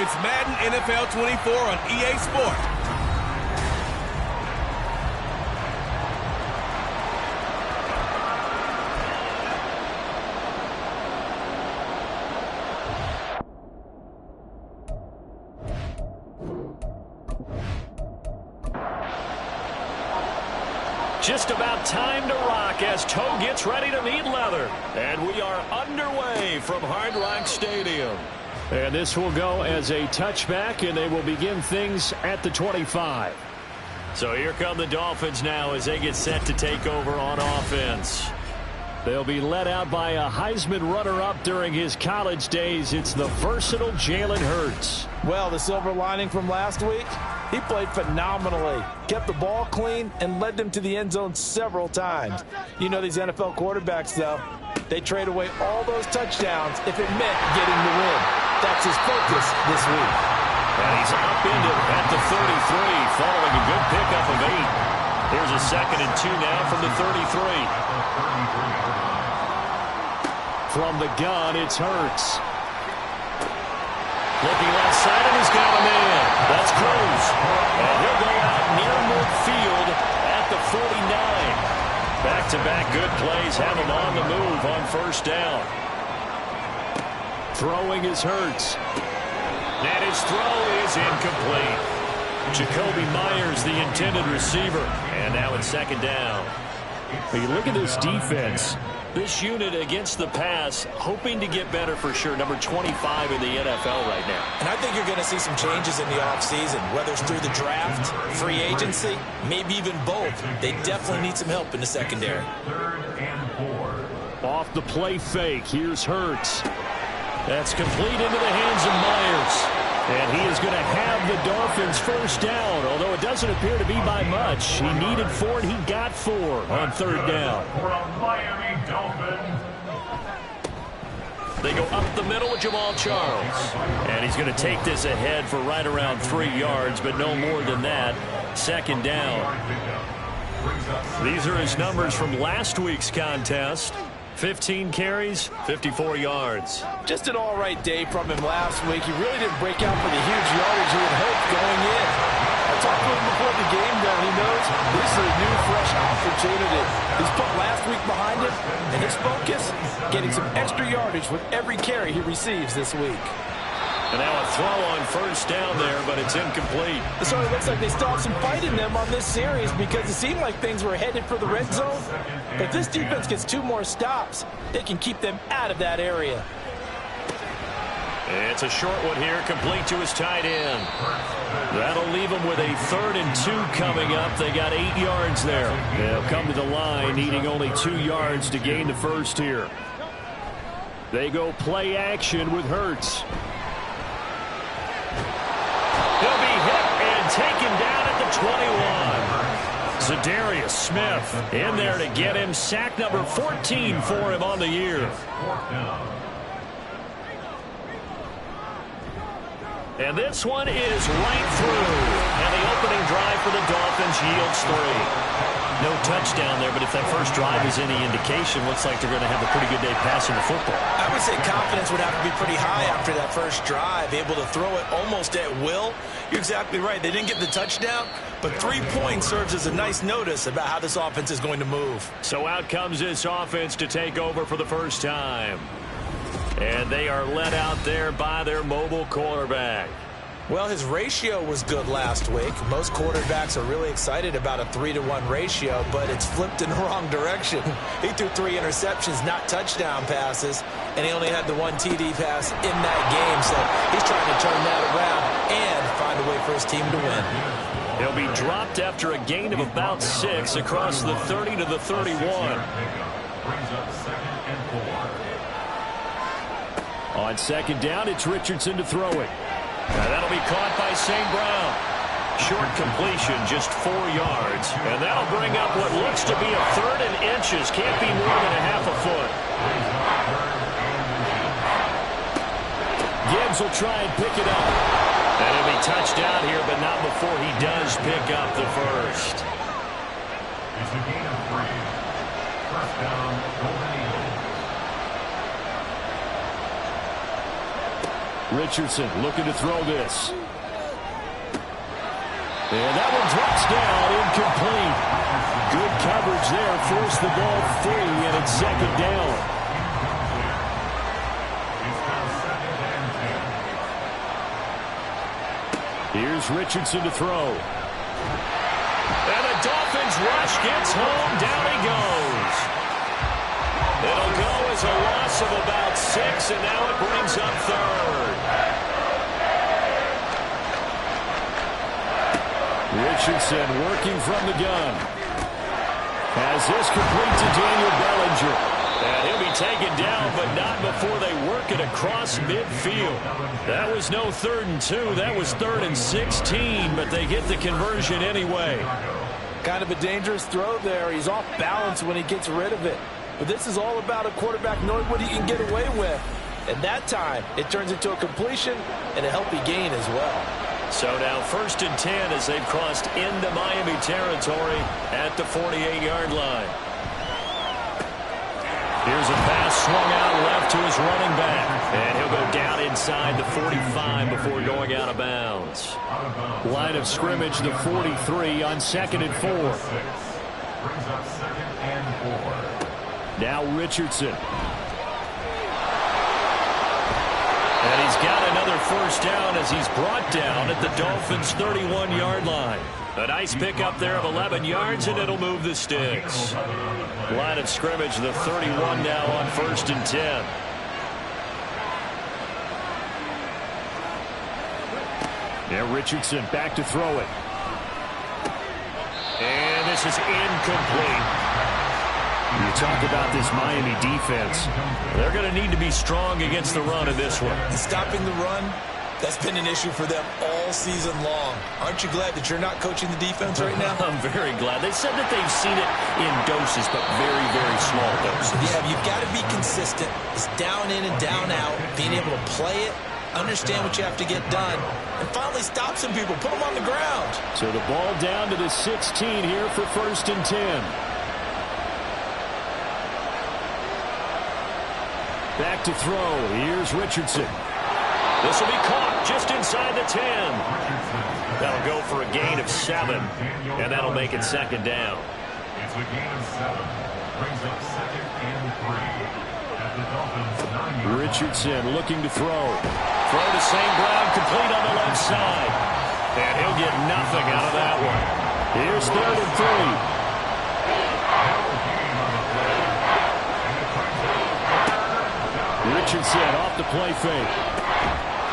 It's Madden NFL 24 on EA Sports. Just about time to rock as Toe gets ready to meet leather. And we are underway from Hard Rock Stadium. And this will go as a touchback, and they will begin things at the 25. So here come the Dolphins now as they get set to take over on offense. They'll be led out by a Heisman runner-up during his college days. It's the versatile Jalen Hurts. Well, the silver lining from last week, he played phenomenally. Kept the ball clean and led them to the end zone several times. You know these NFL quarterbacks, though, they trade away all those touchdowns if it meant getting the win. That's his focus this week. And he's upended at the 33 following a good pickup of 8. Here's a 2nd and 2 now from the 33. From the gun, it's Hurts. Looking left side, and he's got a man. That's Cruz. And he'll go out near midfield at the 49. Back-to-back good plays have him on the move on first down. Throwing is Hurts. And his throw is incomplete. Jacoby Myers, the intended receiver. And now it's 2nd down. Hey, look at this defense. This unit against the pass, hoping to get better for sure. Number 25 in the NFL right now. And I think you're going to see some changes in the offseason, whether it's through the draft, free agency, maybe even both. They definitely need some help in the secondary. 3rd and 4. Off the play fake, here's Hurts. That's complete into the hands of Myers. And he is going to have the Dolphins first down, although it doesn't appear to be by much. He needed 4, and he got 4 on 3rd down. For a Miami Dolphins. They go up the middle with Jamal Charles. And he's going to take this ahead for right around 3 yards, but no more than that. 2nd down. These are his numbers from last week's contest. 15 carries, 54 yards. Just an all-right day from him last week. He really didn't break out for the huge yardage he had hoped going in. I talked to him before the game, though. He knows this is a new, fresh opportunity. He's put last week behind him, and his focus, getting some extra yardage with every carry he receives this week. And now a throw on first down there, but it's incomplete. So it looks like they still have some fight in them on this series because it seemed like things were headed for the red zone. But this defense gets 2 more stops. They can keep them out of that area. It's a short one here, complete to his tight end. That'll leave them with a 3rd and 2 coming up. They got 8 yards there. They'll come to the line, needing only 2 yards to gain the first here. They go play action with Hurts. He'll be hit and taken down at the 21. Zadarius Smith in there to get him. Sack number 14 for him on the year. And this one is right through. And the opening drive for the Dolphins yields 3. No touchdown there, but if that first drive is any indication, looks like they're going to have a pretty good day passing the football. I would say confidence would have to be pretty high after that first drive, able to throw it almost at will. You're exactly right. They didn't get the touchdown, but 3 points serves as a nice notice about how this offense is going to move. So out comes this offense to take over for the first time. And they are led out there by their mobile quarterback. Well, his ratio was good last week. Most quarterbacks are really excited about a 3-to-1 ratio, but it's flipped in the wrong direction. He threw 3 interceptions, not touchdown passes, and he only had the 1 TD pass in that game. So he's trying to turn that around and find a way for his team to win. He'll be dropped after a gain of about 6 across the 30 to the 31. On 2nd down, it's Richardson to throw it. Now that'll be caught by St. Brown. Short completion, just 4 yards. And that'll bring up what looks to be a 3rd and inches. Can't be more than a half a foot. Gibbs will try and pick it up. And he'll be touched out here, but not before he does pick up the first. It's a gain of 3. First down, Golden Eagles. Richardson looking to throw this. And that one drops down, incomplete. Good coverage there, forced the ball free, and it's second down. Here's Richardson to throw. And the Dolphins rush gets home, down he goes. It'll go as a loss of about 6, and now it brings up third. Richardson working from the gun. Has this complete to Daniel Bellinger. And he'll be taken down, but not before they work it across midfield. That was no 3rd and 2. That was 3rd and 16, but they get the conversion anyway. Kind of a dangerous throw there. He's off balance when he gets rid of it. But this is all about a quarterback knowing what he can get away with. And that time, it turns into a completion and a healthy gain as well. So now 1st and 10 as they've crossed into Miami territory at the 48-yard line. Here's a pass swung out left to his running back. And he'll go down inside the 45 before going out of bounds. Line of scrimmage, the 43 on 2nd and 4. Brings up 2nd and 4. Now Richardson. And he's got another 1st down as he's brought down at the Dolphins' 31-yard line. A nice pickup there of 11 yards, and it'll move the sticks. Line of scrimmage, the 31 now on 1st and 10. Now Richardson back to throw it. And this is incomplete. You talk about this Miami defense. They're going to need to be strong against the run in this one. Stopping the run, that's been an issue for them all season long. Aren't you glad that you're not coaching the defense right now? I'm very glad. They said that they've seen it in doses, but very, very small doses. Yeah, you've got to be consistent. It's down in and down out, being able to play it, understand what you have to get done, and finally stop some people, put them on the ground. So the ball down to the 16 here for 1st and 10. Back to throw. Here's Richardson. This will be caught just inside the 10. That'll go for a gain of 7, and that'll make it 2nd down. It's a gain of 7. Brings up 2nd and 3. At the Dolphins' 9-yard line. Richardson looking to throw. Throw to St. Brown, complete on the left side. And he'll get nothing out of that one. Here's 3rd and 3. Richardson off the play fake.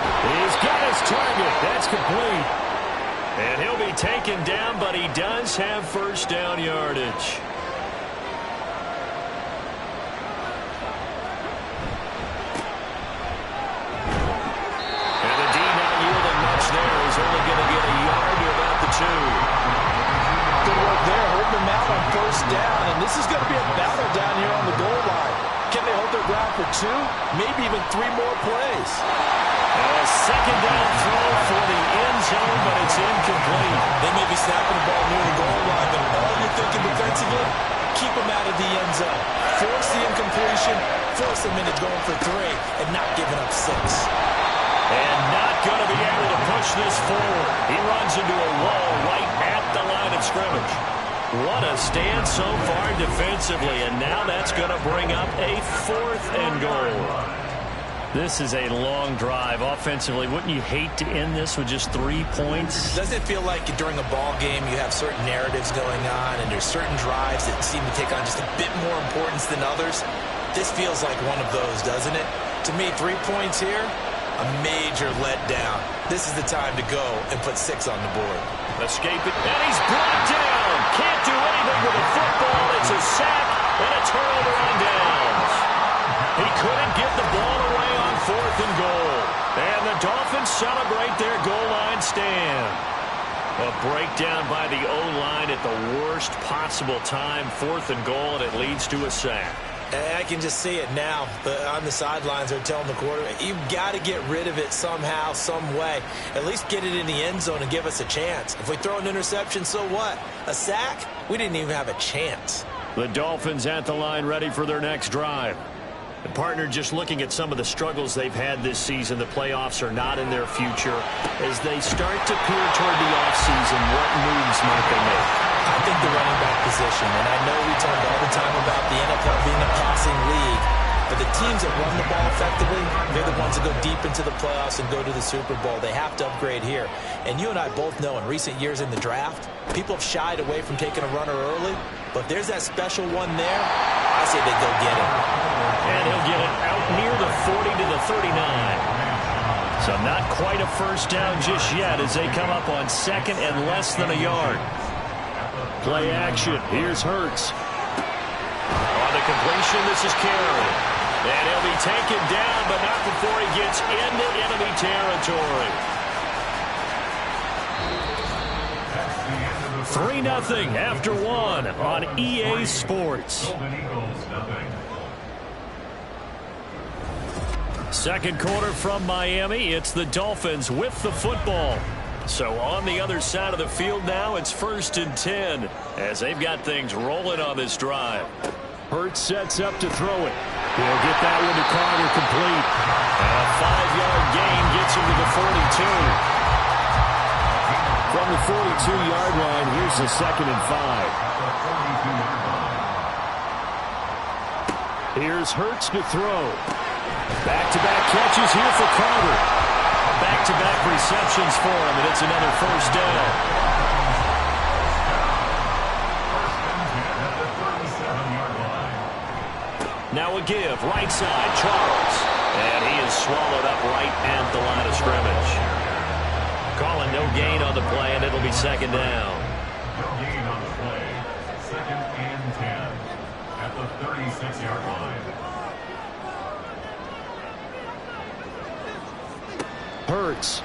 He's got his target. That's complete. And he'll be taken down, but he does have 1st down yardage. And the D not yielding much there. He's only going to get a yard to about the 2. Good work there, holding them out on 1st down, and this is going to be a battle down here on the goal line. Can they hold their ground for 2, maybe even 3 more plays? A 2nd down throw for the end zone, but it's incomplete. They may be snapping the ball near the goal line, but all you're thinking defensively, keep them out of the end zone. Force the incompletion, force them into going for 3, and not giving up 6. And not going to be able to push this forward. He runs into a wall right at the line of scrimmage. What a stand so far defensively, and now that's going to bring up a 4th and goal. This is a long drive offensively. Wouldn't you hate to end this with just 3 points? Doesn't it feel like during a ball game you have certain narratives going on, and there's certain drives that seem to take on just a bit more importance than others? This feels like one of those, doesn't it? To me, 3 points here, a major letdown. This is the time to go and put 6 on the board. Escape it, and he's brought down. Can't do anything with a football. It's a sack and a turnover on downs. He couldn't get the ball away on 4th and goal. And the Dolphins celebrate their goal line stand. A breakdown by the O-line at the worst possible time. 4th and goal, and it leads to a sack. I can just see it now. On the sidelines, they're telling the quarterback, you've got to get rid of it somehow, some way. At least get it in the end zone and give us a chance. If we throw an interception, so what? A sack? We didn't even have a chance. The Dolphins at the line ready for their next drive. And partner, just looking at some of the struggles they've had this season, the playoffs are not in their future. As they start to peer toward the offseason, what moves might they make? I think the running back position, and I know we talk all the time about the NFL being a passing league, but the teams that run the ball effectively, they're the ones that go deep into the playoffs and go to the Super Bowl. They have to upgrade here. And you and I both know in recent years in the draft, people have shied away from taking a runner early, but if there's that special one there, I say they go get him. And he'll get it out near the 40 to the 39. So not quite a first down just yet as they come up on second and less than a yard. Play action. Here's Hurts. On the completion, this is Carey. And he'll be taken down, but not before he gets into enemy territory. 3-0 after one on EA Sports. Second quarter from Miami. It's the Dolphins with the football. So on the other side of the field now, it's 1st and 10 as they've got things rolling on this drive. Hurts sets up to throw it. He'll get that one to Carter complete. And a 5-yard gain gets him to the 42. From the 42-yard line, here's the 2nd and 5. Here's Hurts to throw. Back-to-back catches here for Carter. Back-to-back receptions for him, and it's another first down. Now a give, right side, Charles. And he is swallowed up right at the line of scrimmage. Calling no gain on the play, and it'll be 2nd down. No gain on the play. 2nd and 10 at the 36-yard line. Hurts.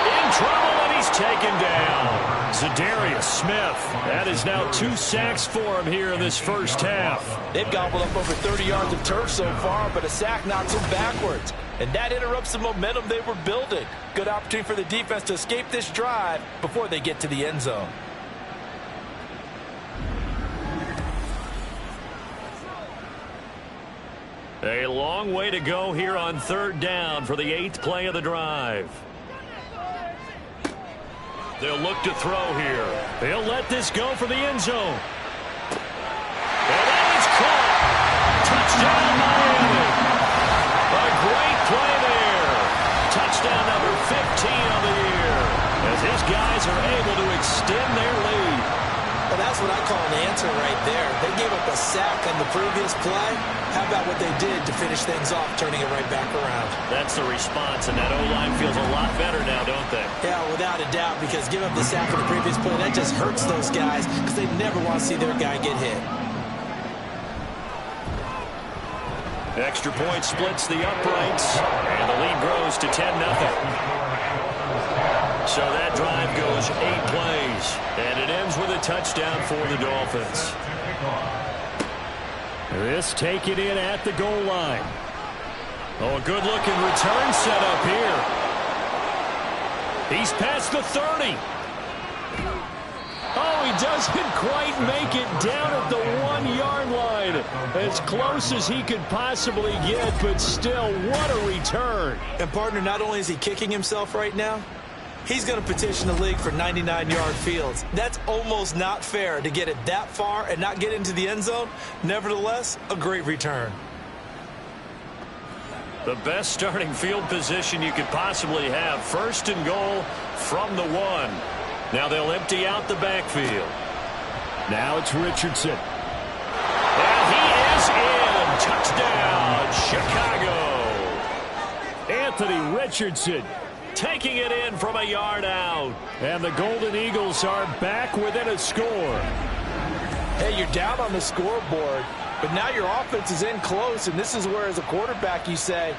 In trouble, and he's taken down. Za'Darius Smith. That is now 2 sacks for him here in this first half. They've gobbled up over 30 yards of turf so far, but a sack knocks them backwards. And that interrupts the momentum they were building. Good opportunity for the defense to escape this drive before they get to the end zone. A long way to go here on 3rd down for the 8th play of the drive. They'll look to throw here. They'll let this go for the end zone. And that is caught. Touchdown, Miami. A great play there. Touchdown number 15 of the year. As his guys are able to extend their lead. Well, that's what I call an answer right there. They gave up a sack on the previous play. How about what they did to finish things off, turning it right back around? That's the response, and that O-line feels a lot better now, don't they? Yeah, without a doubt, because giving up the sack on the previous play, that just hurts those guys because they never want to see their guy get hit. Extra point splits the uprights, and the lead grows to 10-0. So that drive goes 8 plays, and it ends with a touchdown for the Dolphins. This taken in at the goal line. Oh, a good-looking return set up here. He's past the 30. Oh, he doesn't quite make it down at the 1-yard line. As close as he could possibly get, but still, what a return. And, partner, not only is he kicking himself right now, he's going to petition the league for 99-yard fields. That's almost not fair to get it that far and not get into the end zone. Nevertheless, a great return. The best starting field position you could possibly have. 1st and goal from the 1. Now they'll empty out the backfield. Now it's Richardson. And he is in. Touchdown, Chicago. Anthony Richardson taking it in from a yard out. And the Golden Eagles are back within a score. Hey, you're down on the scoreboard, but now your offense is in close, and this is where, as a quarterback, you say,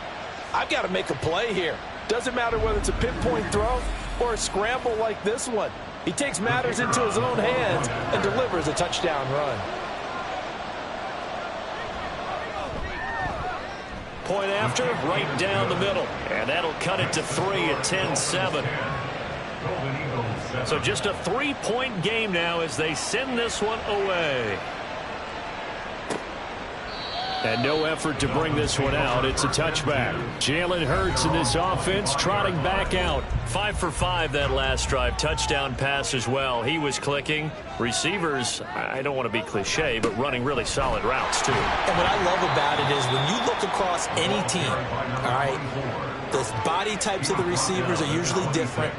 I've got to make a play here. Doesn't matter whether it's a pinpoint throw or a scramble like this one. He takes matters into his own hands and delivers a touchdown run. Point after, right down the middle. And that'll cut it to 3 at 10-7. So just a 3-point game now as they send this one away. And no effort to bring this one out. It's a touchback. Jalen Hurts in this offense trotting back out. 5 for 5 that last drive. Touchdown pass as well. He was clicking. Receivers, I don't want to be cliche, but running really solid routes too. And what I love about it is when you look across any team, all right, the body types of the receivers are usually different.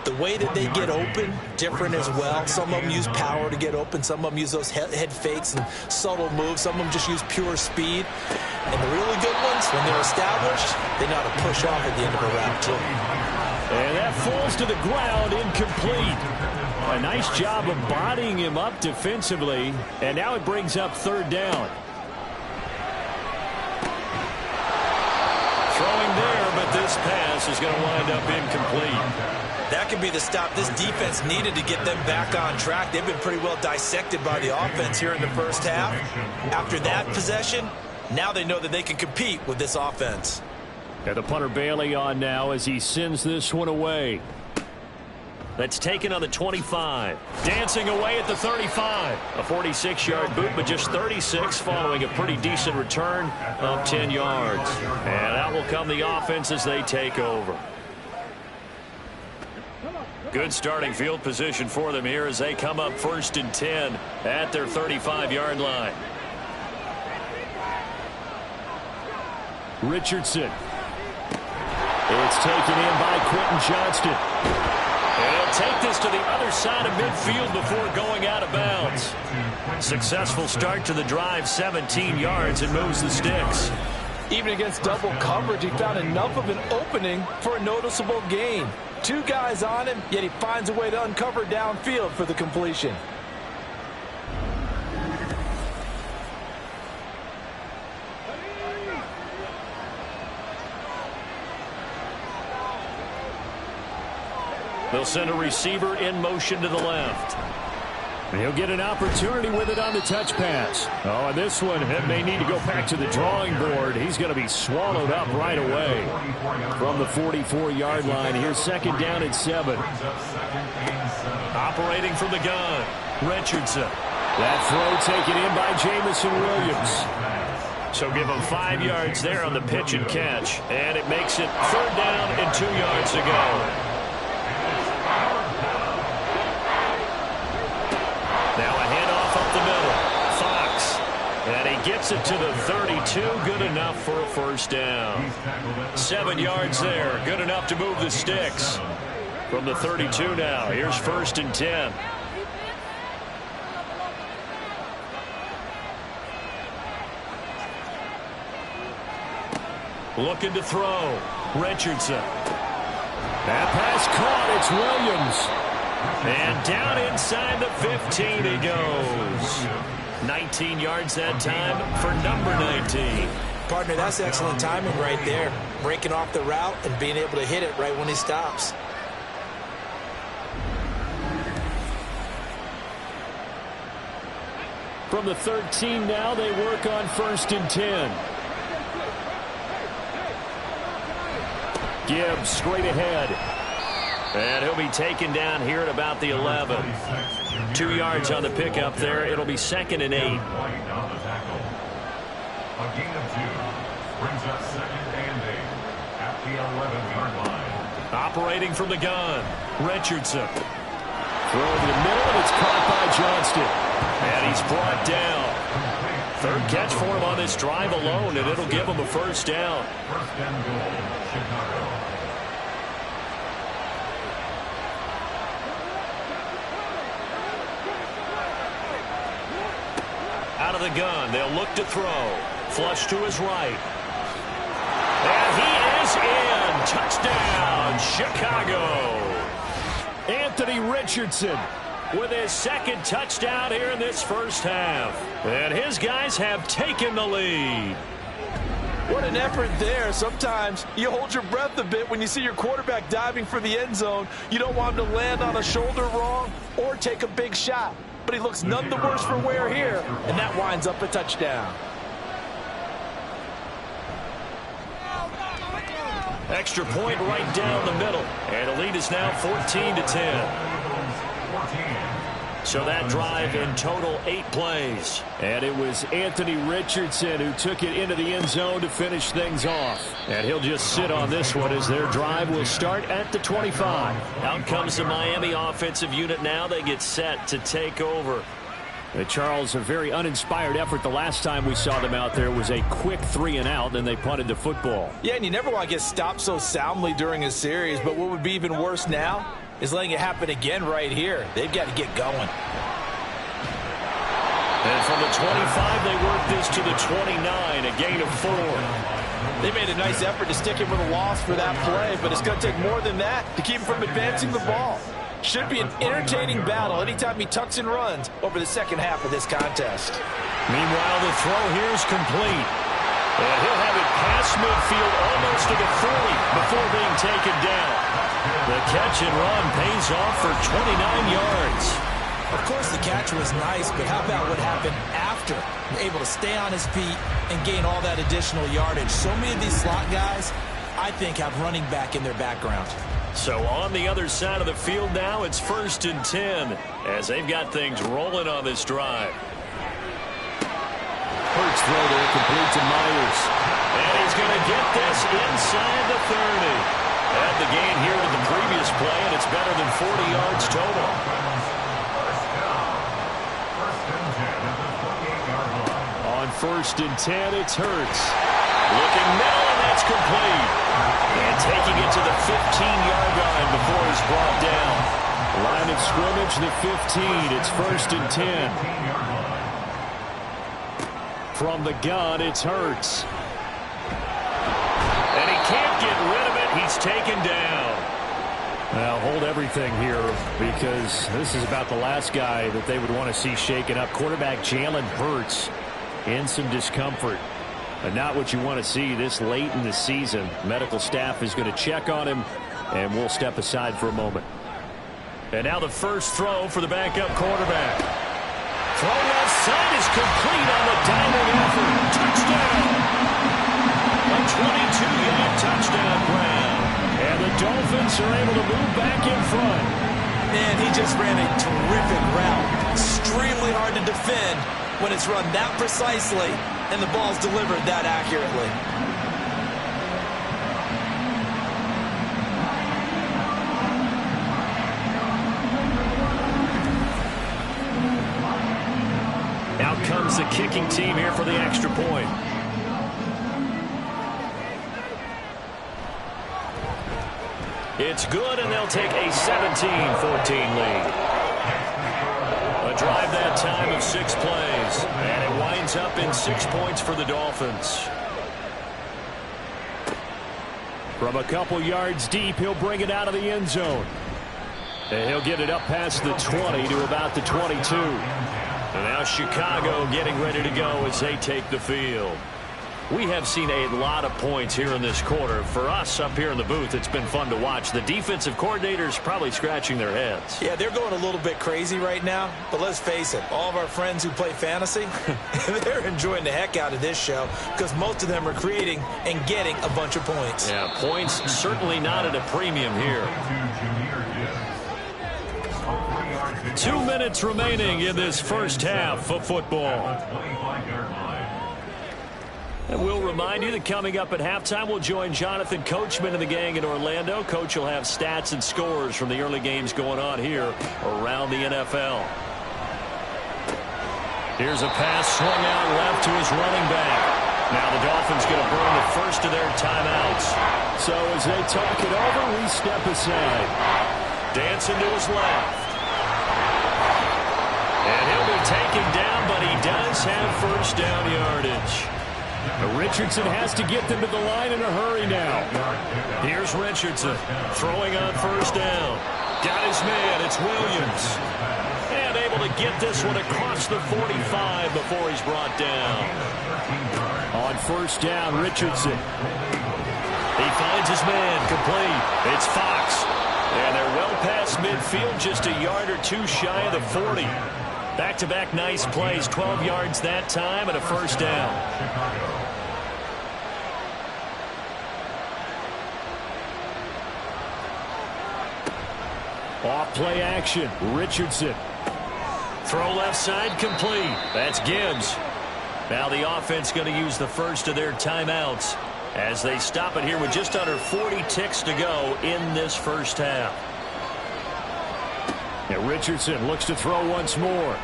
The way that they get open, different as well. Some of them use power to get open. Some of them use those head fakes and subtle moves. Some of them just use pure speed. And the really good ones, when they're established, they know how to push off at the end of a route, too. And that falls to the ground, incomplete. A nice job of bodying him up defensively. And now it brings up third down. Throwing there, but this pass is going to wind up incomplete. That could be the stop this defense needed to get them back on track. They've been pretty well dissected by the offense here in the first half. After that possession, now they know that they can compete with this offense. And the punter Bailey on now as he sends this one away. That's taken on the 25. Dancing away at the 35. A 46-yard boot, but just 36 following a pretty decent return of 10 yards. And out will come the offense as they take over. Good starting field position for them here as they come up 1st and 10 at their 35-yard line. Richardson. It's taken in by Quentin Johnston. And he'll take this to the other side of midfield before going out of bounds. Successful start to the drive, 17 yards, and moves the sticks. Even against double coverage, he found enough of an opening for a noticeable gain. 2 guys on him, yet he finds a way to uncover downfield for the completion. They'll send a receiver in motion to the left. And he'll get an opportunity with it on the touch pass. Oh, and this one may need to go back to the drawing board. He's going to be swallowed up right away. From the 44-yard line, here's 2nd down and 7. Operating from the gun, Richardson. That throw taken in by Jamison Williams. So give him 5 yards there on the pitch and catch. And it makes it 3rd down and 2 yards to go. Now a handoff up the middle. Fox. And he gets it to the 32. Good enough for a 1st down. 7 yards there. Good enough to move the sticks. From the 32 now. Here's 1st and 10. Looking to throw. Richardson. That pass caught. It's Williams. And down inside the 15 he goes. 19 yards that time for number 19. Partner, that's excellent timing right there. Breaking off the route and being able to hit it right when he stops. From the 13 now, they work on 1st and 10. Gibbs straight ahead. And he'll be taken down here at about the 11. 2 yards on the pickup there. It'll be 2nd and 8. A gain of 2 brings up 2nd and 8 at the 11-yard line. Operating from the gun, Richardson. Throw over the middle, and it's caught by Johnston. And he's brought down. 3rd catch for him on this drive alone, and it'll give him a 1st down. 1st and goal, Chicago. Out of the gun, they'll look to throw. Flush to his right. And he is in. Touchdown, Chicago. Anthony Richardson with his 2nd touchdown here in this first half. And his guys have taken the lead. What an effort there. Sometimes you hold your breath a bit when you see your quarterback diving for the end zone. You don't want him to land on a shoulder wrong or take a big shot. But he looks none the worse for wear here, and that winds up a touchdown. Extra point right down the middle. And the lead is now 14-10. So that drive in total 8 plays. And it was Anthony Richardson who took it into the end zone to finish things off. And he'll just sit on this one as their drive will start at the 25. Out comes the Miami offensive unit now. They get set to take over. Charles, a very uninspired effort. The last time we saw them out there was a quick 3-and-out, and they punted the football. Yeah, and you never want to get stopped so soundly during a series, but what would be even worse now is letting it happen again right here. They've got to get going. And from the 25, they work this to the 29, a gain of 4. They made a nice effort to stick him with a loss for that play, but it's going to take more than that to keep him from advancing the ball. Should be an entertaining battle anytime he tucks and runs over the second half of this contest. Meanwhile, the throw here is complete. And he'll have it past midfield almost to the 40 before being taken down. The catch and run pays off for 29 yards. Of course, the catch was nice, but how about what happened after? You're able to stay on his feet and gain all that additional yardage. So many of these slot guys, I think, have running back in their background. So on the other side of the field now, it's 1st and 10 as they've got things rolling on this drive. Hurts throw there, complete to Myers. And he's going to get this inside the 30. Add the gain here to the previous play, and it's better than 40 yards total. On 1st and 10, it's Hurts. Looking middle, and that's complete. And taking it to the 15-yard line before he's brought down. Line of scrimmage, the 15. It's 1st and 10. From the gun, it's Hurts. And he can't get rid of it. He's taken down. Now, hold everything here because this is about the last guy that they would want to see shaken up. Quarterback Jalen Hurts in some discomfort. But not what you want to see this late in the season. Medical staff is going to check on him, and we'll step aside for a moment. And now the first throw for the backup quarterback. Throw left side is complete on the diving effort. Touchdown! A 22-yard touchdown grab. And the Dolphins are able to move back in front. Man, he just ran a terrific route. Extremely hard to defend when it's run that precisely and the ball's delivered that accurately. Out comes the kicking team here for the extra point. It's good, and they'll take a 17-14 lead. A drive that time of 6 plays, and it winds up in 6 points for the Dolphins. From a couple yards deep, he'll bring it out of the end zone. And he'll get it up past the 20 to about the 22. And now Chicago getting ready to go as they take the field. We have seen a lot of points here in this quarter. For us up here in the booth, it's been fun to watch. The defensive coordinators probably scratching their heads. Yeah, they're going a little bit crazy right now. But let's face it, all of our friends who play fantasy, they're enjoying the heck out of this show because most of them are creating and getting a bunch of points. Yeah, points certainly not at a premium here. 2 minutes remaining in this first half of football. And we'll remind you that coming up at halftime, we'll join Jonathan Coachman and the gang in Orlando. Coach will have stats and scores from the early games going on here around the NFL. Here's a pass swung out left to his running back. Now the Dolphins going to burn the first of their timeouts. So as they talk it over, we step aside. Dancing to his left. And he'll be taken down, but he does have first down yardage. Richardson has to get them to the line in a hurry now. Here's Richardson throwing on first down. Got his man. It's Williams. And able to get this one across the 45 before he's brought down. On first down, Richardson. He finds his man complete. It's Fox. And they're well past midfield, just a yard or two shy of the 40. Back-to-back nice plays, 12 yards that time and a first down. Off play action, Richardson. Throw left side complete. That's Gibbs. Now the offense going to use the first of their timeouts as they stop it here with just under 40 ticks to go in this first half. And Richardson looks to throw once more.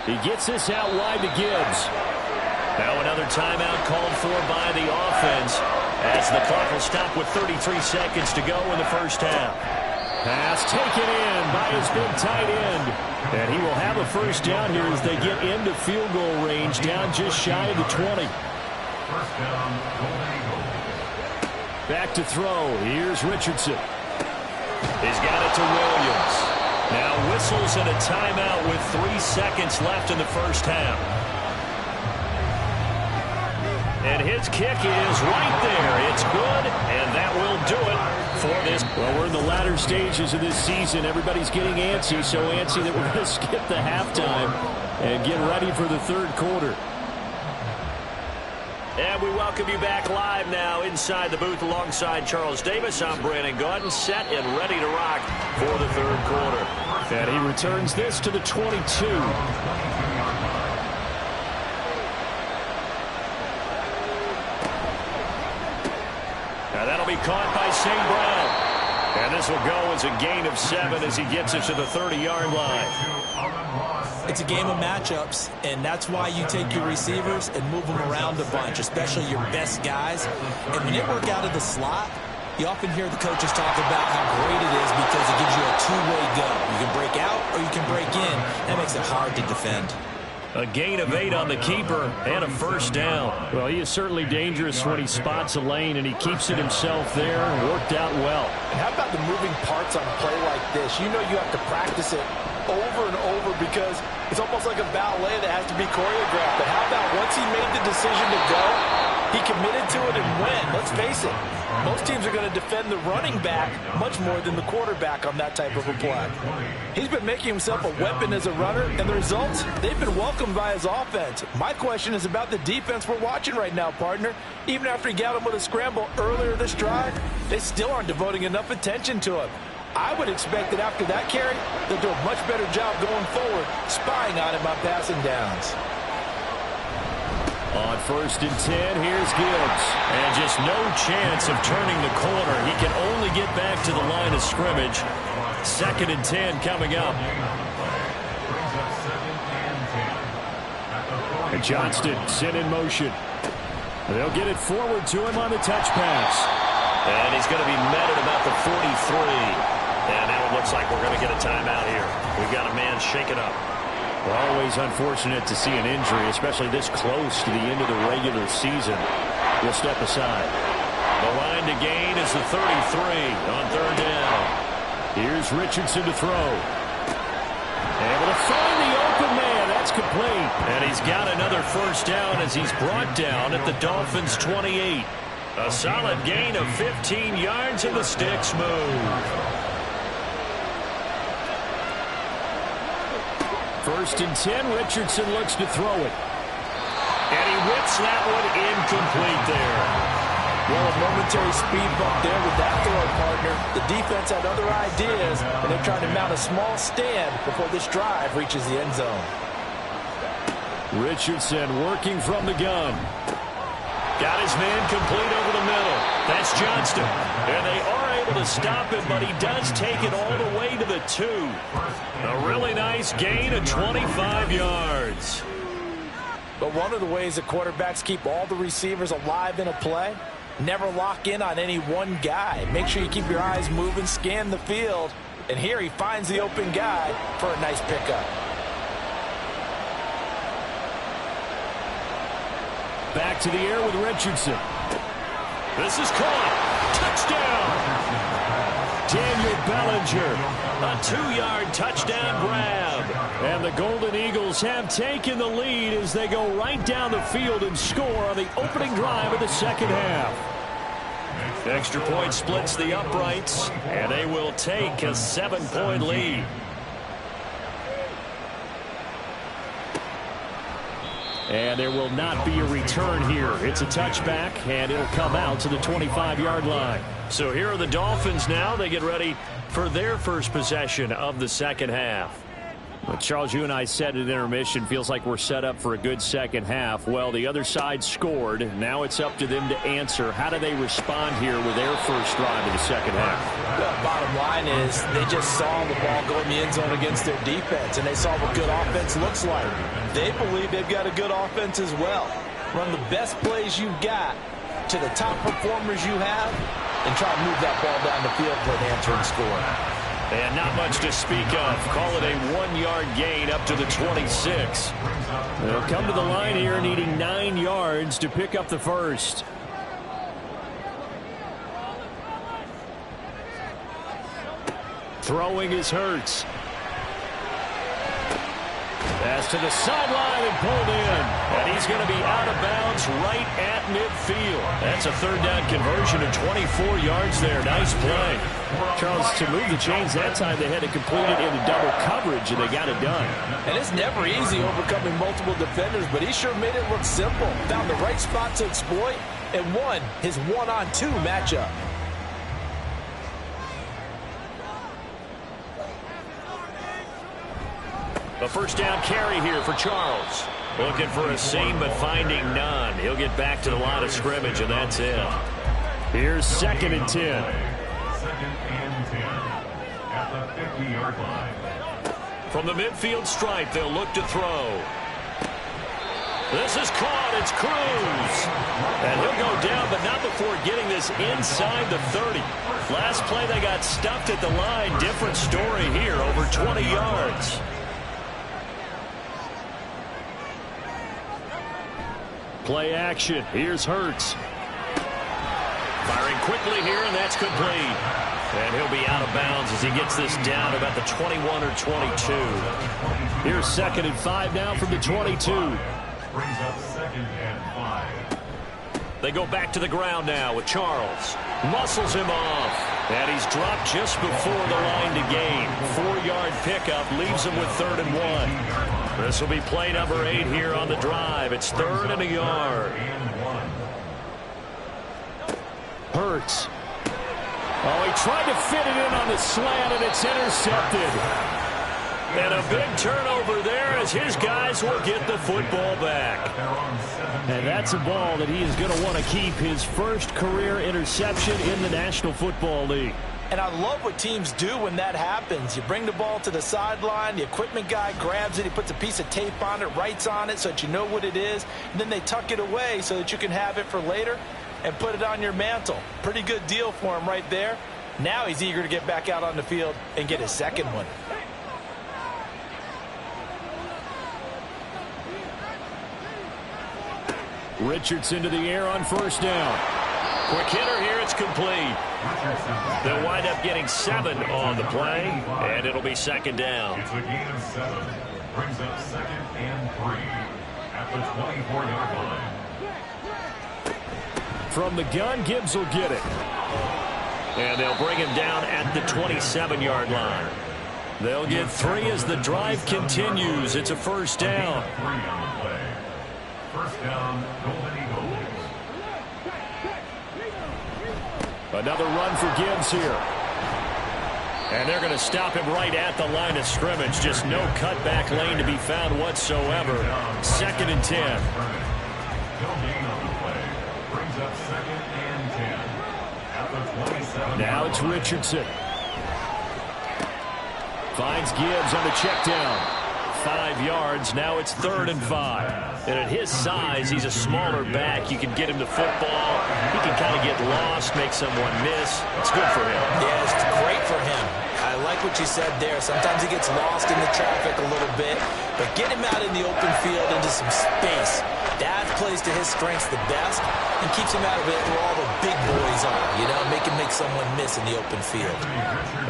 He gets this out wide to Gibbs. Now another timeout called for by the offense as the clock will stop with 33 seconds to go in the first half. Pass taken in by his big tight end. And he will have a first down here as they get into field goal range, down just shy of the 20. First down, Golden Eagles. Back to throw. Here's Richardson. He's got it to Williams. Now whistles and a timeout with 3 seconds left in the first half. And his kick is right there. It's good, and that will do it for this. Well, we're in the latter stages of this season. Everybody's getting antsy, so antsy that we're going to skip the halftime and get ready for the third quarter. And we welcome you back live now inside the booth alongside Charles Davis. I'm Brandon Gaudin, set and ready to rock for the third quarter. And he returns this to the 22. Now that'll be caught by St. Brown. And this will go as a gain of 7 as he gets it to the 30-yard line. It's a game of matchups, and that's why you take your receivers and move them around a bunch, especially your best guys. And when they work out of the slot, you often hear the coaches talk about how great it is because it gives you a two-way go. You can break out or you can break in. That makes it hard to defend. A gain of 8 on the keeper and a first down. Well, he is certainly dangerous when he spots a lane, and he keeps it himself there. Worked out well. And how about the moving parts on a play like this? You know you have to practice it over and over because it's almost like a ballet that has to be choreographed. But how about once he made the decision to go, he committed to it and went. Let's face it, most teams are going to defend the running back much more than the quarterback on that type of a play. He's been making himself a weapon as a runner, and the results, they've been welcomed by his offense. My question is about the defense we're watching right now, partner. Even after he got him with a scramble earlier this drive, they still aren't devoting enough attention to him. I would expect that after that carry, they'll do a much better job going forward, spying on him on passing downs. On 1st and 10, here's Gibbs. And just no chance of turning the corner. He can only get back to the line of scrimmage. 2nd and 10 coming up. And Johnston sent in motion. They'll get it forward to him on the touch pass. And he's going to be met at about the 43. And now it looks like we're going to get a timeout here. We've got a man shaken up. Well, always unfortunate to see an injury, especially this close to the end of the regular season. We'll step aside. The line to gain is the 33 on 3rd down. Here's Richardson to throw. Able to find the open man. That's complete. And he's got another first down as he's brought down at the Dolphins' 28. A solid gain of 15 yards and the sticks move. 1st and 10, Richardson looks to throw it. And he whips that one incomplete there. Well, a momentary speed bump there with that throw, partner. The defense had other ideas, and they're trying to mount a small stand before this drive reaches the end zone. Richardson working from the gun. Got his man complete over the middle. That's Johnston. And they are able to stop him, but he does take it all the way to the 2. A really nice gain of 25 yards. But one of the ways that quarterbacks keep all the receivers alive in a play, never lock in on any one guy. Make sure you keep your eyes moving, scan the field. And here he finds the open guy for a nice pickup. Back to the air with Richardson. This is caught. Touchdown. Daniel Bellinger. A 2-yard touchdown grab. And the Golden Eagles have taken the lead as they go right down the field and score on the opening drive of the second half. Extra point splits the uprights, and they will take a 7-point lead. And there will not be a return here. It's a touchback, and it'll come out to the 25-yard line. So here are the Dolphins now. They get ready for their first possession of the second half. But Charles, you and I said at intermission, feels like we're set up for a good second half. Well, the other side scored. Now it's up to them to answer. How do they respond here with their first drive of the second half? The bottom line is they just saw the ball go in the end zone against their defense, and they saw what good offense looks like. They believe they've got a good offense as well. Run the best plays you've got to the top performers you have, and try to move that ball down the field for an answering score. And not much to speak of. Call it a 1-yard gain up to the 26. They'll come to the line here needing 9 yards to pick up the first. Throwing is Hurts. Pass to the sideline and pulled in. And he's going to be out of bounds right at midfield. That's a third down conversion of 24 yards there. Nice play. Charles, to move the chains that time, they had to complete it into double coverage, and they got it done. And it's never easy overcoming multiple defenders, but he sure made it look simple. Found the right spot to exploit and won his one-on-two matchup. A first down carry here for Charles. Looking for a seam, but finding none. He'll get back to the line of scrimmage, and that's it. Here's 2nd and 10. 2nd and 10 at the 50-yard line. From the midfield stripe, they'll look to throw. This is caught. It's Cruz. And he'll go down, but not before getting this inside the 30. Last play, they got stuffed at the line. Different story here, over 20 yards. Play action. Here's Hurts. Firing quickly here, and that's complete. And he'll be out of bounds as he gets this down about the 21 or 22. Here's 2nd and 5 now from the 22. Brings up 2nd and 5. They go back to the ground now with Charles. Muscles him off. And he's dropped just before the line to gain. 4-yard pickup leaves him with 3rd and 1. This will be play number 8 here on the drive. It's 3rd and a yard. Hurts. Oh, he tried to fit it in on the slant, and it's intercepted. And a big turnover there as his guys will get the football back. And that's a ball that he is going to want to keep, his first career interception in the National Football League. And I love what teams do when that happens. You bring the ball to the sideline, the equipment guy grabs it, he puts a piece of tape on it, writes on it so that you know what it is, and then they tuck it away so that you can have it for later and put it on your mantle. Pretty good deal for him right there. Now he's eager to get back out on the field and get his second one. Richardson to the air on first down. Quick hitter here, it's complete. They'll wind up getting 7 on the play, and it'll be 2nd down. It's a gain of 7. Brings up 2nd and 3 at the 24-yard line. From the gun, Gibbs will get it. And they'll bring him down at the 27-yard line. They'll get 3 as the drive continues. It's a first down. 3 on the play. First down, Golden Eagles. Another run for Gibbs here. And they're going to stop him right at the line of scrimmage. Just no cutback lane to be found whatsoever. 2nd and 10. No gain on the play. Brings up 2nd and 10 at the 27. Now it's Richardson. Finds Gibbs on the check down. 5 yards. Now it's 3rd and 5. And at his size, he's a smaller back. You can get him the football. He can kind of get lost, make someone miss. It's good for him. Yeah, it's great for him. I like what you said there. Sometimes he gets lost in the traffic a little bit, but get him out in the open field into some space. That plays to his strengths the best and keeps him out of it where all the big boys are, you know, make him make someone miss in the open field.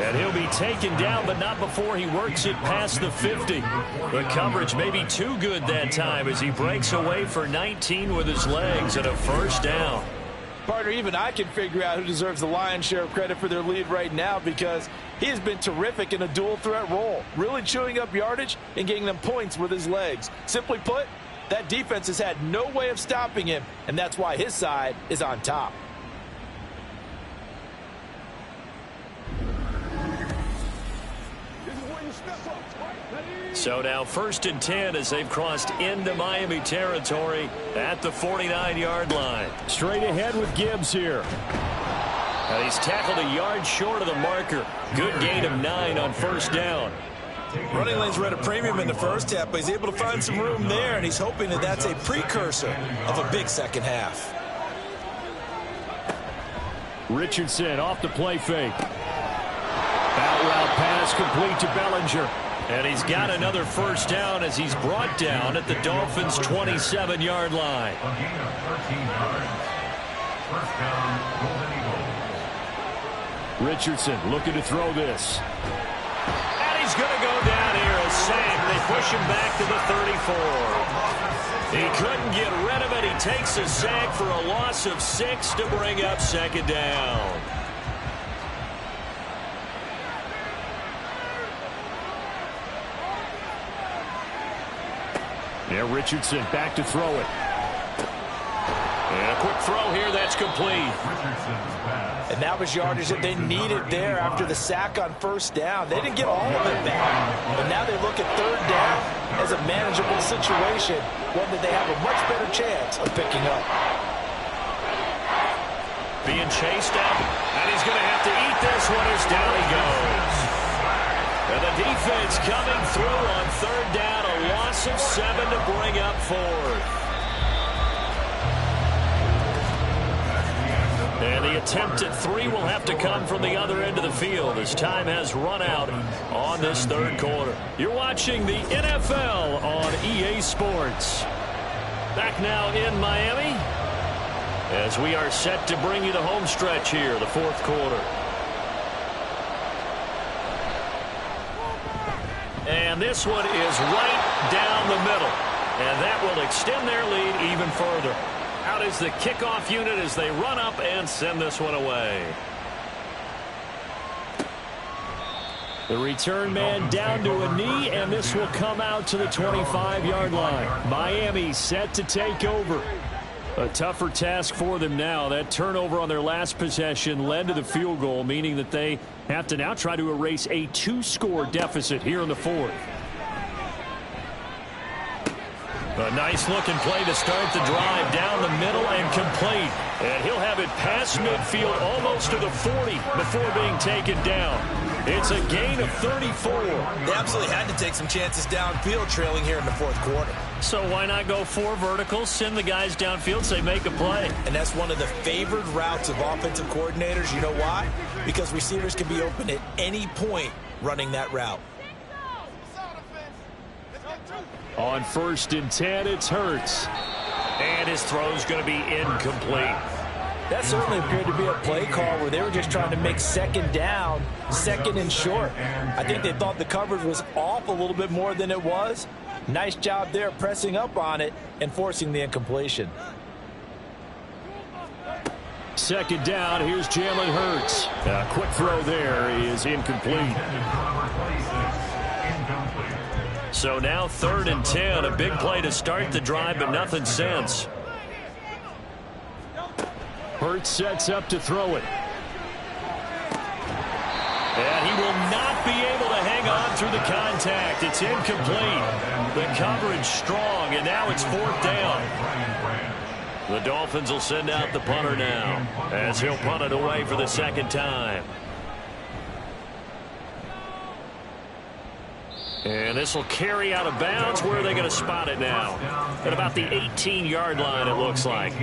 And he'll be taken down, but not before he works it past the 50. The coverage may be too good that time as he breaks away for 19 with his legs and a first down. Partner, even I can figure out who deserves the lion's share of credit for their lead right now because he has been terrific in a dual threat role, really chewing up yardage and getting them points with his legs. Simply put, that defense has had no way of stopping him, and that's why his side is on top. So now 1st and 10 as they've crossed into Miami territory at the 49-yard line. Straight ahead with Gibbs here. And he's tackled a yard short of the marker. Good gain of 9 on 1st down. Running lanes were at a premium in the first half, but he's able to find some room there, and he's hoping that that's a precursor of a big second half. Richardson off the play fake. Out route pass complete to Bellinger. And he's got another 1st down as he's brought down at the Dolphins' 27-yard line. A gain of 13 yards. 1st down, Golden Eagles. Richardson looking to throw this. And he's going to go down here, a sack. They push him back to the 34. He couldn't get rid of it. He takes a sack for a loss of 6 to bring up 2nd down. Now Richardson back to throw it. And a quick throw here, that's complete. And that was yardage that they needed there after the sack on 1st down. They didn't get all of it back. But now they look at 3rd down as a manageable situation, one that they have a much better chance of picking up. Being chased up, and he's going to have to eat this one as down he goes. And the defense coming through on 3rd down, a loss of 7 to bring up 4th. And the attempt at 3 will have to come from the other end of the field as time has run out on this 3rd quarter. You're watching the NFL on EA Sports. Back now in Miami as we are set to bring you the home stretch here, the 4th quarter. And this one is right down the middle. And that will extend their lead even further. Out is the kickoff unit as they run up and send this one away. The return man down to a knee, and this will come out to the 25-yard line. Miami set to take over. A tougher task for them now. That turnover on their last possession led to the field goal, meaning that they have to now try to erase a 2-score deficit here in the 4th. A nice-looking play to start the drive down the middle and complete. And he'll have it past midfield almost to the 40 before being taken down. It's a gain of 34. They absolutely had to take some chances downfield trailing here in the 4th quarter. So why not go 4 verticals, send the guys downfield, say make a play. And that's one of the favored routes of offensive coordinators. You know why? Because receivers can be open at any point running that route. On 1st and 10, it's Hurts. And his throw's going to be incomplete. That certainly appeared to be a play call where they were just trying to make 2nd down, 2nd and short. I think they thought the coverage was off a little bit more than it was. Nice job there pressing up on it and forcing the incompletion. 2nd down, here's Jalen Hurts. A quick throw there is incomplete. So now 3rd and 10, a big play to start the drive, but nothing since. Hurts sets up to throw it. And he will not be able to hang on through the contact. It's incomplete. The coverage strong, and now it's 4th down. The Dolphins will send out the punter now as he'll punt it away for the 2nd time. And this will carry out of bounds. Where are they going to spot it now? At about the 18-yard line, it looks like.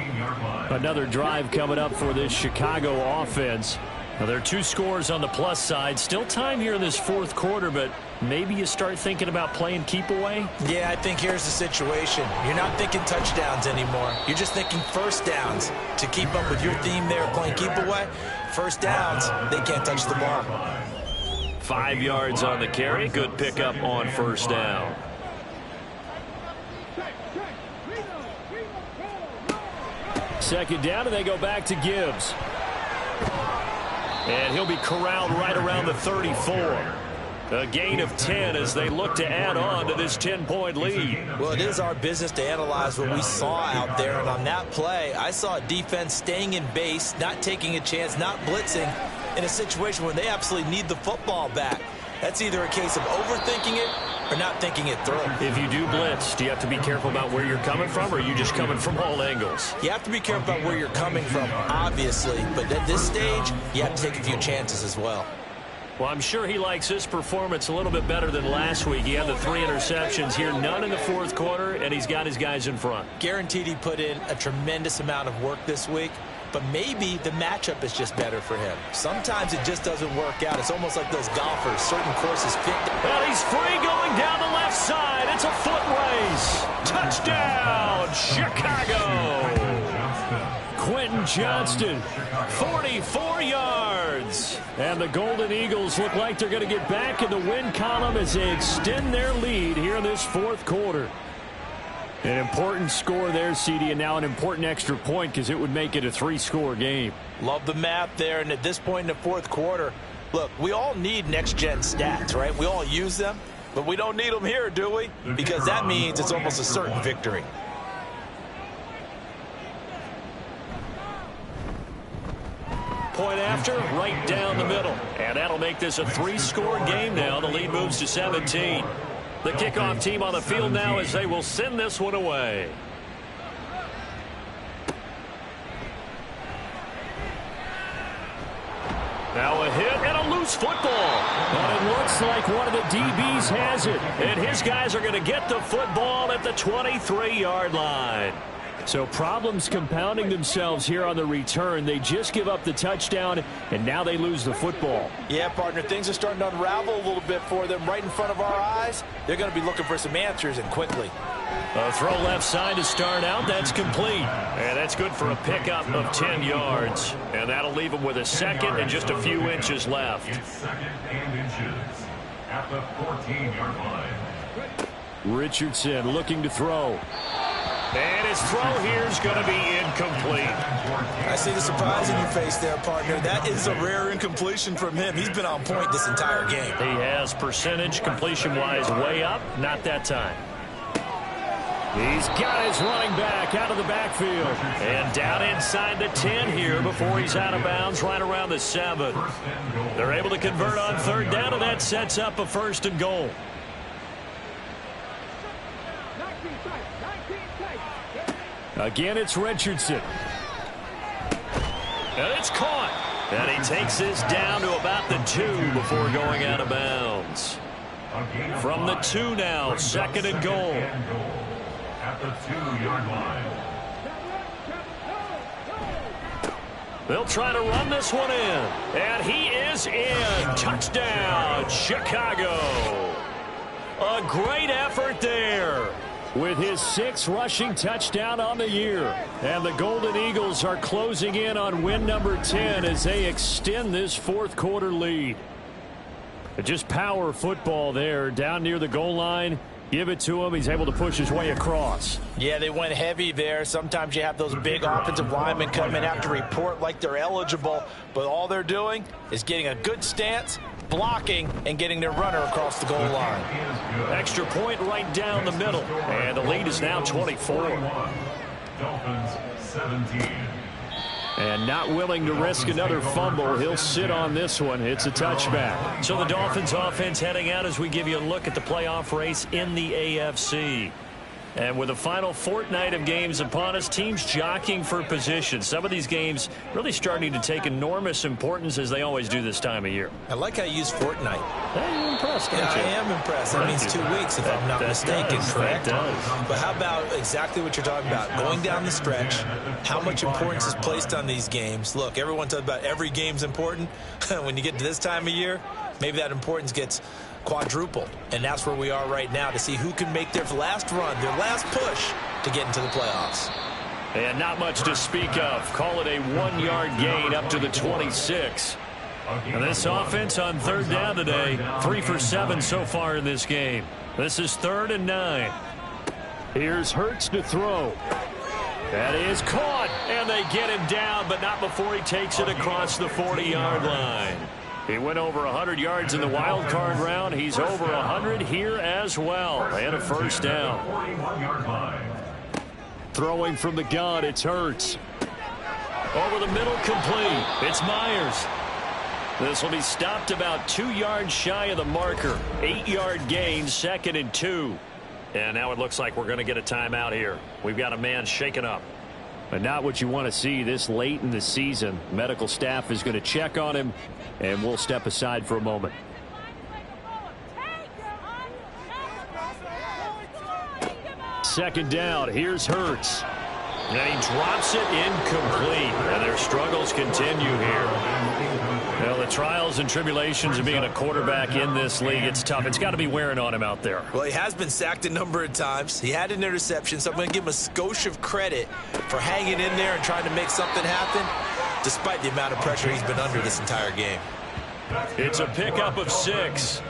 Another drive coming up for this Chicago offense. Now, there are 2 scores on the plus side. Still time here in this 4th quarter, but maybe you start thinking about playing keep away? Yeah, I think here's the situation. You're not thinking touchdowns anymore. You're just thinking 1st downs to keep up with your theme there of playing keep away. 1st downs, they can't touch the ball. 5 yards on the carry. Good pickup on 1st down. Second down, and they go back to Gibbs. And he'll be corralled right around the 34. A gain of 10 as they look to add on to this 10-point lead. Well, it is our business to analyze what we saw out there. And on that play, I saw a defense staying in base, not taking a chance, not blitzing, in a situation where they absolutely need the football back. That's either a case of overthinking it or not thinking it through. If you do blitz, do you have to be careful about where you're coming from, or are you just coming from all angles? You have to be careful about where you're coming from, obviously, but at this stage, you have to take a few chances as well. Well, I'm sure he likes this performance a little bit better than last week. He had the 3 interceptions here, none in the fourth quarter, and he's got his guys in front. Guaranteed he put in a tremendous amount of work this week, but maybe the matchup is just better for him. Sometimes it just doesn't work out. It's almost like those golfers. Certain courses fit. Well, he's free going down the left side. It's a foot race. Touchdown, Chicago. Quentin Johnston, 44 yards. And the Golden Eagles look like they're going to get back in the win column as they extend their lead here in this fourth quarter. An important score there, CD, and now an important extra point because it would make it a 3-score game. Love the math there, and at this point in the fourth quarter, look, we all need next-gen stats, right? We all use them, but we don't need them here, do we? Because that means it's almost a certain victory. Point after, right down the middle. And that'll make this a 3-score game now. The lead moves to 17. The kickoff team on the field now as they will send this one away. Now a hit and a loose football. But it looks like one of the DBs has it. And his guys are going to get the football at the 23-yard line. So problems compounding themselves here on the return. They just give up the touchdown, and now they lose the football. Yeah, partner, things are starting to unravel a little bit for them right in front of our eyes. They're going to be looking for some answers, and quickly. A throw left side to start out. That's complete. And that's good for a pickup of 10 yards. And that'll leave them with a second and just a few inches left. It's second and inches at the 14-yard line. Richardson looking to throw. And his throw here is going to be incomplete. I see the surprise in your face there, partner. That is a rare incompletion from him. He's been on point this entire game. He has percentage completion-wise way up. Not that time. He's got his running back out of the backfield. And down inside the 10 here before he's out of bounds right around the 7. They're able to convert on third down, and that sets up a 1st and goal. Again, it's Richardson. And it's caught. And he takes this down to about the 2 before going out of bounds. From the 2 now, 2nd and goal. At the 2-yard line. They'll try to run this one in. And he is in. Touchdown, Chicago. A great effort there. With his 6th rushing touchdown on the year. And the Golden Eagles are closing in on win number 10 as they extend this fourth quarter lead. Just power football there down near the goal line. Give it to him. He's able to push his way across. Yeah, they went heavy there. Sometimes you have those big offensive linemen come in after report like they're eligible, but all they're doing is getting a good stance, blocking, and getting their runner across the goal line. Extra point right down the middle, and the lead is now 24. Dolphins 17. And not willing to risk another fumble. He'll sit on this one. It's a touchback. So the Dolphins offense heading out as we give you a look at the playoff race in the AFC. And with the final fortnight of games upon us, teams jockeying for position. Some of these games really starting to take enormous importance as they always do this time of year. I like how you use fortnight. Hey, you're impressed, aren't you? I am impressed. That means 2 weeks, if I'm not mistaken, correct? That does. But how about exactly what you're talking about? Going down the stretch, how much importance is placed on these games. Look, everyone talks about every game's important. When you get to this time of year, maybe that importance gets quadrupled, and that's where we are right now to see who can make their last run, their last push to get into the playoffs. And not much to speak of. Call it a 1-yard gain up to the 26. And this offense on third down today, 3 for 7 so far in this game. This is 3rd and 9. Here's Hurts to throw. That is caught, and they get him down, but not before he takes it across the 40-yard line. He went over 100 yards in the wild card round. He's over 100 here as well. And a 1st down. Throwing from the gun, it's Hurts. Over the middle, complete. It's Myers. This will be stopped about 2 yards shy of the marker. 8-yard gain, 2nd and 2. And now it looks like we're going to get a timeout here. We've got a man shaken up. But not what you want to see this late in the season. Medical staff is going to check on him, and we'll step aside for a moment. Second down, here's Hurts. And he drops it incomplete. And their struggles continue here. Well, the trials and tribulations of being a quarterback in this league, it's tough. It's got to be wearing on him out there. Well, he has been sacked a number of times. He had an interception, so I'm going to give him a skosh of credit for hanging in there and trying to make something happen, despite the amount of pressure he's been under this entire game. It's a pickup of 6.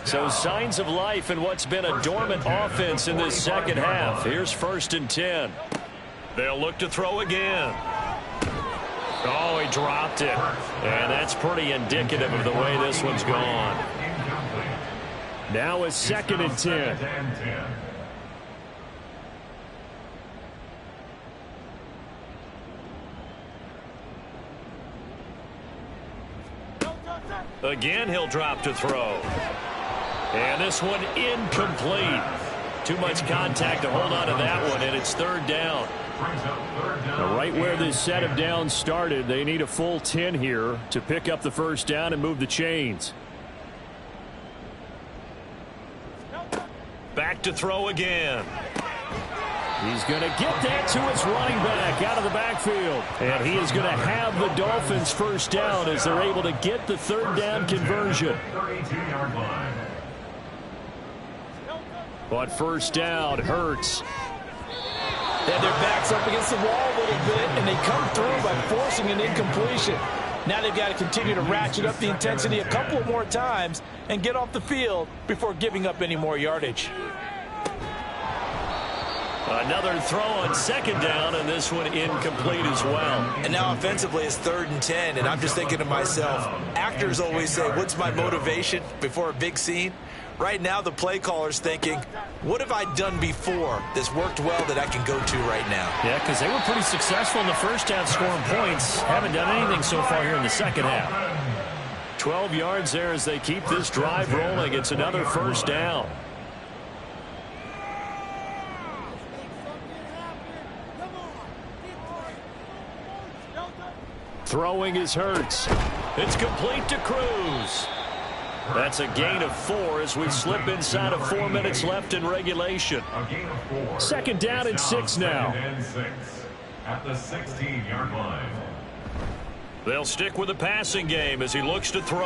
So signs of life in what's been a dormant offense in this second half. Here's 1st and 10. They'll look to throw again. Oh, he dropped it. And that's pretty indicative of the way this one's gone. Now it's 2nd and 10. Again, he'll drop to throw. And this one incomplete. Too much contact to hold on to that one, and it's 3rd down. Right where this set of downs started, they need a full 10 here to pick up the 1st down and move the chains. Back to throw again. He's going to get that to his running back out of the backfield. And he is going to have the Dolphins 1st down as they're able to get the 3rd down conversion. But 1st down, Hurts. And their backs up against the wall a little bit, and they come through by forcing an incompletion. Now they've got to continue to ratchet up the intensity a couple more times and get off the field before giving up any more yardage. Another throw on 2nd down, and this one incomplete as well. And now offensively it's 3rd and 10, and I'm just thinking to myself, actors always say, what's my motivation before a big scene? Right now the play caller's thinking, what have I done before that's worked well that I can go to right now? Yeah, because they were pretty successful in the first half scoring points. Haven't done anything so far here in the second half. 12 yards there as they keep this drive rolling. It's another 1st down. Throwing is Hurts. It's complete to Cruz. That's a gain of 4 as we slip inside of 4 minutes left in regulation. 2nd down and 6 now. At the 16-yard line. They'll stick with the passing game as he looks to throw.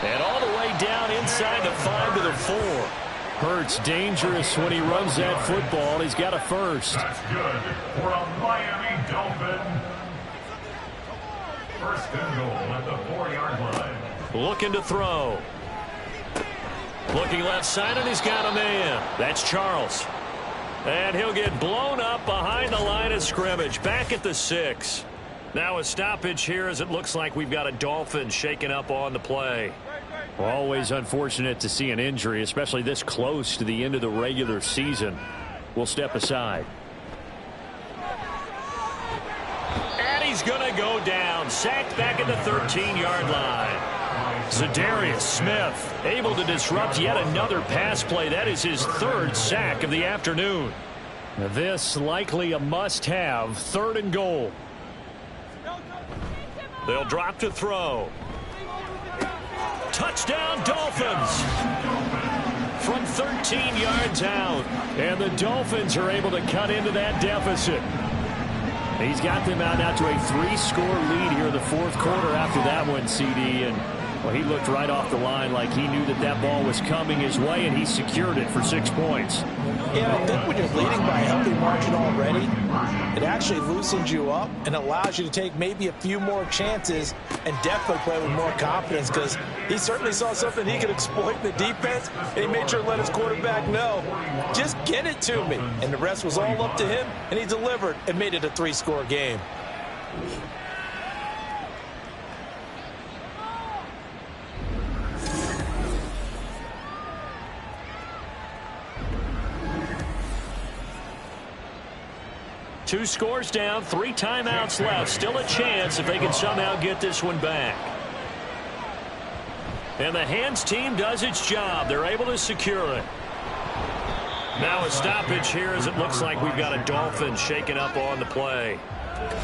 And all the way down inside the 5 to the 4. Hurts dangerous when he runs that football. He's got a 1st. That's good for a Miami Dolphin. 1st and goal at the 4-yard line. Looking to throw. Looking left side, and he's got a man. That's Charles. And he'll get blown up behind the line of scrimmage. Back at the 6. Now a stoppage here as it looks like we've got a Dolphin shaken up on the play. Always unfortunate to see an injury, especially this close to the end of the regular season. We'll step aside. And he's going to go down. Sacked back at the 13-yard line. Za'Darius Smith able to disrupt yet another pass play. That is his 3rd sack of the afternoon. This likely a must-have. 3rd and goal. They'll drop to throw. Touchdown Dolphins. From 13 yards out. And the Dolphins are able to cut into that deficit. He's got them out now to a 3-score lead here in the 4th quarter after that one, CD. And well, he looked right off the line like he knew that that ball was coming his way, and he secured it for 6 points. Yeah, I think when you're leading by a healthy margin already, it actually loosens you up and allows you to take maybe a few more chances and definitely play with more confidence, because he certainly saw something he could exploit in the defense, and he made sure to let his quarterback know, just get it to me. And the rest was all up to him, and he delivered and made it a 3-score game. 2 scores down, 3 timeouts left. Still a chance if they can somehow get this one back. And the hands team does its job. They're able to secure it. Now a stoppage here as it looks like we've got a Dolphin shaking up on the play.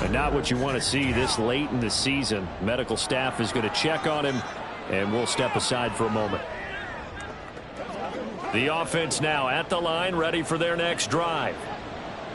And not what you want to see this late in the season. Medical staff is going to check on him, and we'll step aside for a moment. The offense now at the line, ready for their next drive.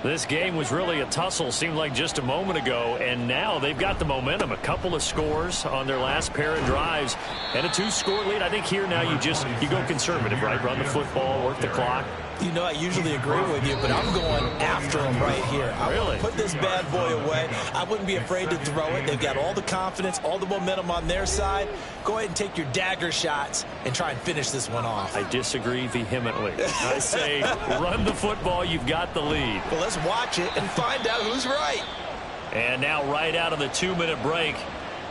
This game was really a tussle, seemed like just a moment ago, and now they've got the momentum. A couple of scores on their last pair of drives and a 2-score lead. I think here now you go conservative, right? Run the football, work the clock. You know, I usually agree with you, but I'm going after him right here. I want to put this bad boy away. I wouldn't be afraid to throw it. They've got all the confidence, all the momentum on their side. Go ahead and take your dagger shots and try and finish this one off. I disagree vehemently. I say run the football. You've got the lead. Well, let's watch it and find out who's right. And now right out of the 2-minute break,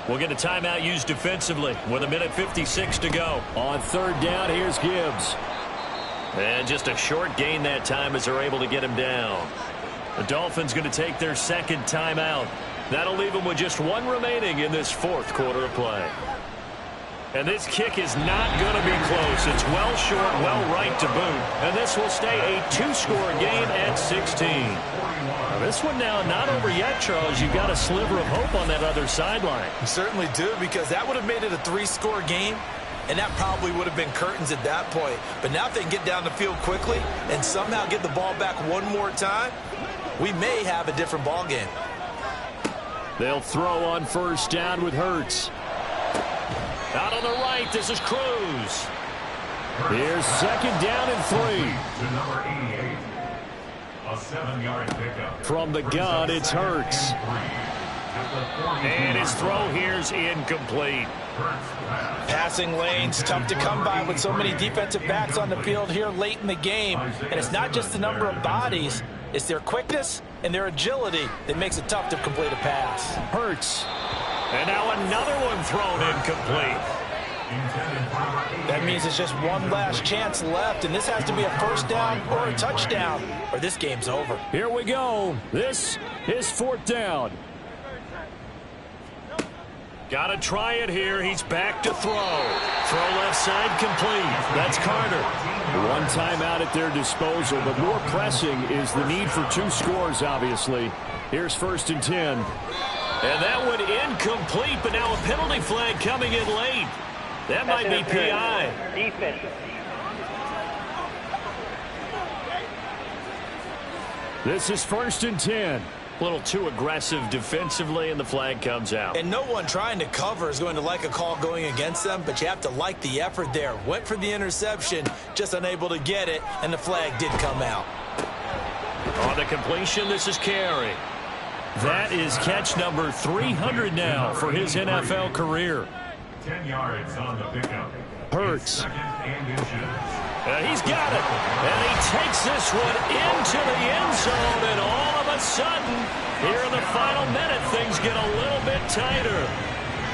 we'll get a timeout used defensively with 1:56 to go. On 3rd down, here's Gibbs. And just a short gain that time as they're able to get him down. The Dolphins going to take their 2nd timeout. That'll leave them with just 1 remaining in this 4th quarter of play. And this kick is not going to be close. It's well short, well right to boot. And this will stay a 2-score game at 16. Now this one now not over yet, Charles. You've got a sliver of hope on that other sideline. You certainly do, because that would have made it a 3-score game. And that probably would have been curtains at that point. But now if they can get down the field quickly and somehow get the ball back one more time, we may have a different ball game. They'll throw on 1st down with Hurts. Out on the right, this is Cruz. Here's 2nd down and 3. To number 88. A 7-yard pickup. From the gun, it's Hurts. And his throw here's incomplete. Passing lanes, tough to come by with so many defensive backs on the field here late in the game. And it's not just the number of bodies, it's their quickness and their agility that makes it tough to complete a pass. Hurts. And now another one thrown incomplete. That means it's just one last chance left, and this has to be a 1st down or a touchdown, or this game's over. Here we go. This is 4th down. Got to try it here. He's back to throw. Throw left side complete. That's Carter. 1 timeout at their disposal, but more pressing is the need for 2 scores, obviously. Here's 1st and 10. And that one incomplete, but now a penalty flag coming in late. That might be PI. Defense. This is 1st and 10. A little too aggressive defensively, and the flag comes out. And no one trying to cover is going to like a call going against them, but you have to like the effort there. Went for the interception, just unable to get it, and the flag did come out. On the completion, this is Carey. That is catch number 300 now for his NFL career. 10 yards on the pickup. Hurts. And he's got it. And he takes this one into the end zone, and all of a sudden, here in the final minute, things get a little bit tighter.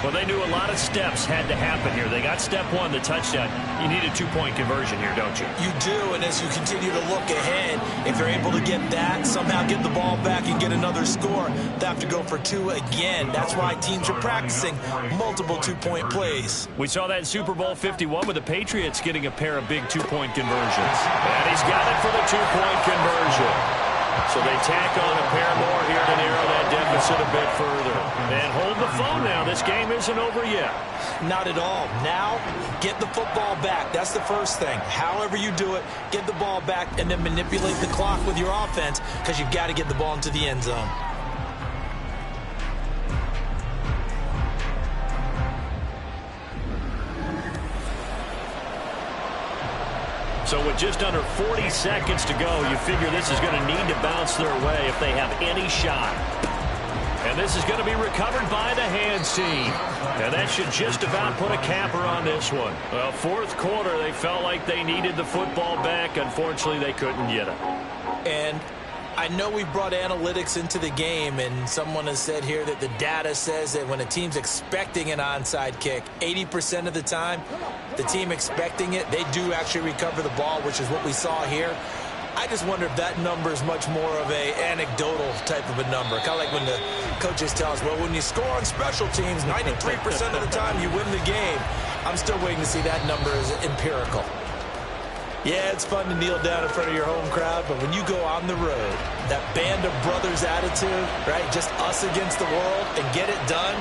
Well, they knew a lot of steps had to happen here. They got step 1, the touchdown. You need a 2-point conversion here, don't you? You do, and as you continue to look ahead, if you're able to get that, somehow get the ball back and get another score, they have to go for 2 again. That's why teams are practicing multiple 2-point plays. We saw that in Super Bowl 51 with the Patriots getting a pair of big 2-point conversions. And he's got it for the 2-point conversion. So they tack on a pair more here to narrow that deficit a bit further. And hold the phone now. This game isn't over yet. Not at all. Now, get the football back. That's the first thing. However you do it, get the ball back and then manipulate the clock with your offense, because you've got to get the ball into the end zone. So with just under 40 seconds to go, you figure this is going to need to bounce their way if they have any shot. And this is going to be recovered by the hands team. And that should just about put a capper on this one. Well, 4th quarter, they felt like they needed the football back. Unfortunately, they couldn't get it. And I know we brought analytics into the game, and someone has said here that the data says that when a team's expecting an onside kick, 80% of the time, the team expecting it, they do actually recover the ball, which is what we saw here. I just wonder if that number is much more of a anecdotal type of a number. Kind of like when the coaches tell us, well, when you score on special teams, 93% of the time you win the game. I'm still waiting to see that number as empirical. Yeah, it's fun to kneel down in front of your home crowd, but when you go on the road, that band of brothers attitude, right, just us against the world and get it done,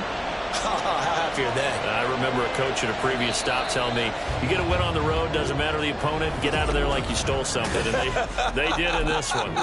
how happy are they? I remember a coach at a previous stop telling me, you get a win on the road, doesn't matter the opponent, get out of there like you stole something. And they did in this one.